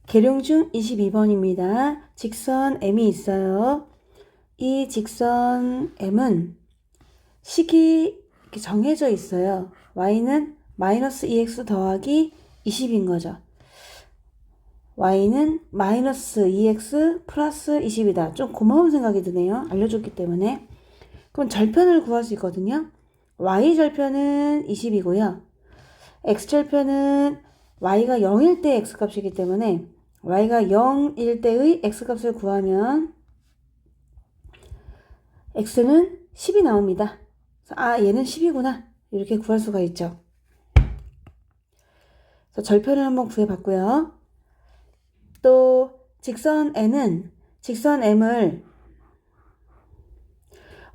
계룡 중 22번입니다. 직선 M이 있어요. 이 직선 M은 식이 이렇게 정해져 있어요. Y는 마이너스 2x 더하기 20인 거죠. Y는 마이너스 2x 플러스 20이다. 좀 고마운 생각이 드네요. 알려줬기 때문에. 그럼 절편을 구할 수 있거든요. Y 절편은 20이고요. X 절편은 Y가 0일 때 X 값이기 때문에 Y가 0일 때의 X값을 구하면 X는 10이 나옵니다. 아, 얘는 10이구나. 이렇게 구할 수가 있죠. 그래서 절편을 한번 구해봤고요. 또 직선 N은 직선 M을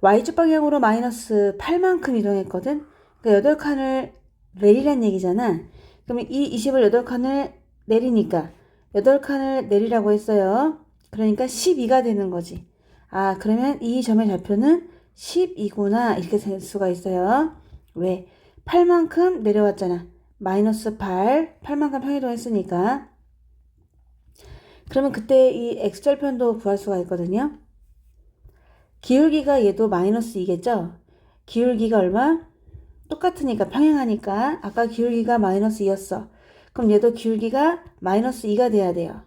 Y축 방향으로 마이너스 8만큼 이동했거든. 그러니까 8칸을 내리란 얘기잖아. 그러면 이 20을 8칸을 내리니까 8칸을 내리라고 했어요. 그러니까 12가 되는 거지. 아, 그러면 이 점의 좌표는 12구나. 이렇게 될 수가 있어요. 왜? 8만큼 내려왔잖아. 마이너스 8만큼 평이동했으니까. 그러면 그때 이 x절편도 구할 수가 있거든요. 기울기가 얘도 마이너스 2겠죠? 기울기가 얼마? 똑같으니까 평행하니까 아까 기울기가 마이너스 2였어. 그럼 얘도 기울기가 마이너스 2가 돼야 돼요.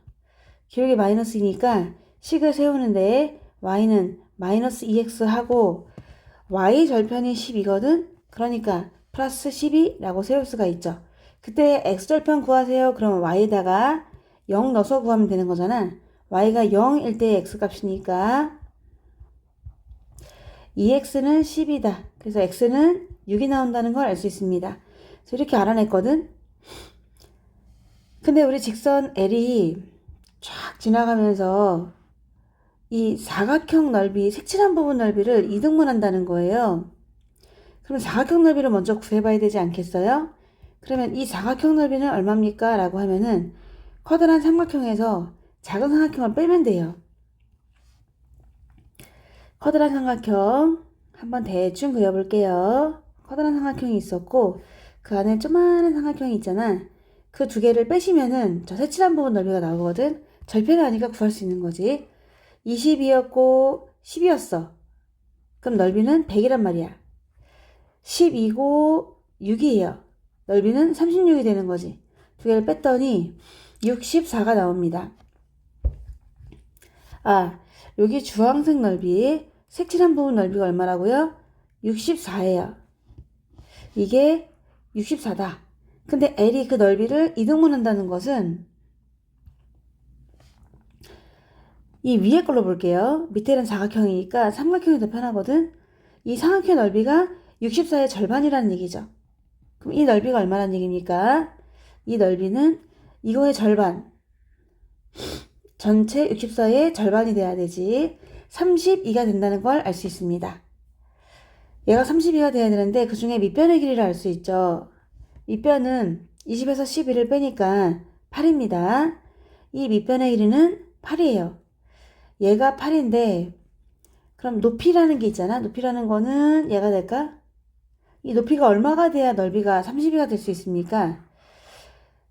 기울기 마이너스 2니까 식을 세우는데 y는 마이너스 2x 하고 y 절편이 10이거든? 그러니까 플러스 12라고 세울 수가 있죠. 그때 x절편 구하세요. 그러면 y에다가 0 넣어서 구하면 되는 거잖아. y가 0일 때 x값이니까 2x는 10이다. 그래서 x는 6이 나온다는 걸 알 수 있습니다. 그래서 이렇게 알아냈거든. 근데 우리 직선 L이 쫙 지나가면서 이 사각형 넓이, 색칠한 부분 넓이를 이등분한다는 거예요. 그럼 사각형 넓이를 먼저 구해봐야 되지 않겠어요? 그러면 이 사각형 넓이는 얼마입니까? 라고 하면은 커다란 삼각형에서 작은 삼각형을 빼면 돼요. 커다란 삼각형 한번 대충 그려볼게요. 커다란 삼각형이 있었고 그 안에 조그마한 삼각형이 있잖아. 그 두 개를 빼시면은 저 색칠한 부분 넓이가 나오거든. 절편이 아니까 구할 수 있는 거지. 20이었고 10이었어. 그럼 넓이는 100이란 말이야. 10이고 6이에요. 넓이는 36이 되는 거지. 두 개를 뺐더니 64가 나옵니다. 아, 여기 주황색 넓이, 색칠한 부분 넓이가 얼마라고요? 64예요. 이게 64다. 근데 L이 그 넓이를 이등분한다는 것은 이 위에 걸로 볼게요. 밑에는 사각형이니까 삼각형이 더 편하거든. 이 삼각형 넓이가 64의 절반이라는 얘기죠. 그럼 이 넓이가 얼마라는 얘기입니까? 이 넓이는 이거의 절반. 전체 64의 절반이 돼야 되지. 32가 된다는 걸 알 수 있습니다. 얘가 32가 돼야 되는데 그 중에 밑변의 길이를 알 수 있죠. 밑변은 20에서 12를 빼니까 8입니다. 이 밑변의 길이는 8이에요. 얘가 8인데 그럼 높이라는 게 있잖아. 높이라는 거는 얘가 될까? 이 높이가 얼마가 돼야 넓이가 32가 될 수 있습니까?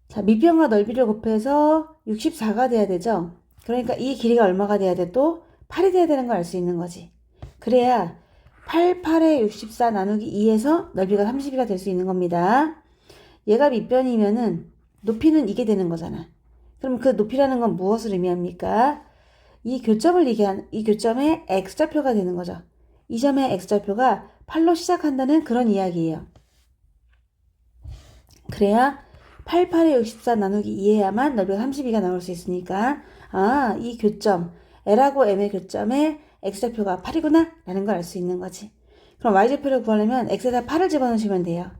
자, 밑변과 넓이를 곱해서 64가 돼야 되죠. 그러니까 이 길이가 얼마가 돼야 돼? 또 8이 돼야 되는 걸 알 수 있는 거지. 그래야 8에 64 나누기 2에서 넓이가 32가 될 수 있는 겁니다. 얘가 밑변이면은 높이는 이게 되는 거잖아. 그럼 그 높이라는 건 무엇을 의미합니까? 이 교점의 x좌표가 되는 거죠. 이 점의 x좌표가 8로 시작한다는 그런 이야기예요. 그래야 8에 64 나누기 2해야만 넓이가 32가 나올 수 있으니까 아, 이 교점 L하고 M의 교점에 x좌표가 8이구나 라는 걸 알 수 있는 거지. 그럼 y좌표를 구하려면 x에다 8을 집어넣으시면 돼요.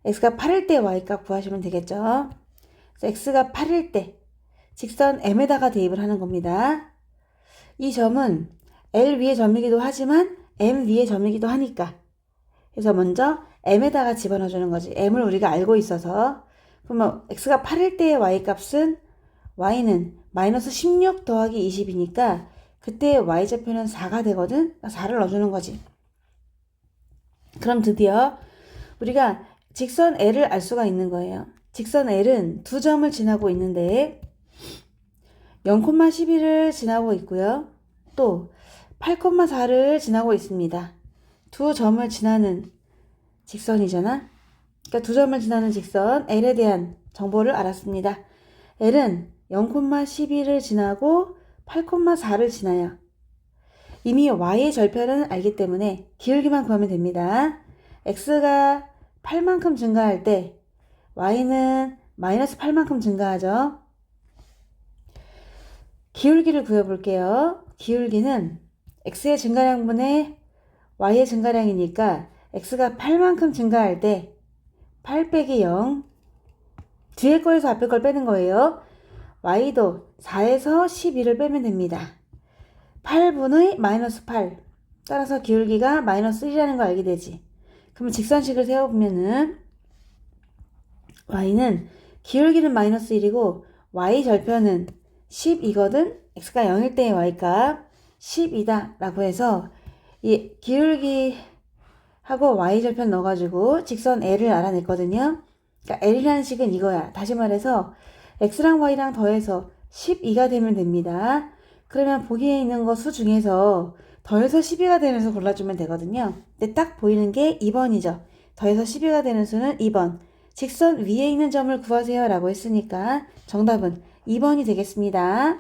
x가 8일 때 y값 구하시면 되겠죠. 그래서 x가 8일 때 직선 m에다가 대입을 하는 겁니다. 이 점은 L 위의 점이기도 하지만 M 위의 점이기도 하니까 그래서 먼저 m에다가 집어넣어주는 거지. m을 우리가 알고 있어서 그러면 x가 8일 때의 y값은 y는 마이너스 16 더하기 20이니까 그때 y좌표는 4가 되거든. 4를 넣어주는 거지. 그럼 드디어 우리가 직선 L을 알 수가 있는 거예요. 직선 L은 두 점을 지나고 있는데 0,12를 지나고 있고요. 또 8,4를 지나고 있습니다. 두 점을 지나는 직선이잖아. 그러니까 두 점을 지나는 직선 L에 대한 정보를 알았습니다. L은 0,12를 지나고 8,4를 지나요. 이미 Y의 절편은 알기 때문에 기울기만 구하면 됩니다. X가 8만큼 증가할 때 Y는 마이너스 8만큼 증가하죠. 기울기를 구해볼게요. 기울기는 X의 증가량분의 Y의 증가량이니까 X가 8만큼 증가할 때 8 빼기 0 뒤에 거에서 앞에 걸 빼는 거예요. Y도 4에서 12를 빼면 됩니다. 8분의 마이너스 8 따라서 기울기가 마이너스 1이라는 걸 알게 되지. 그럼 직선식을 세워보면은 Y는 기울기는 마이너스 1이고 Y 절편은 10이거든. X가 0일 때의 Y값 10이다 라고 해서 이 기울기 하고 Y 절편 넣어가지고 직선 L을 알아냈거든요. 그러니까 L이라는 식은 이거야. 다시 말해서 X랑 Y랑 더해서 12가 되면 됩니다. 그러면 보기에 있는 거 수 중에서 더해서 12가 되는 수 골라주면 되거든요. 근데 딱 보이는 게 2번이죠. 더해서 12가 되는 수는 2번. 직선 위에 있는 점을 구하세요 라고 했으니까 정답은 2번이 되겠습니다.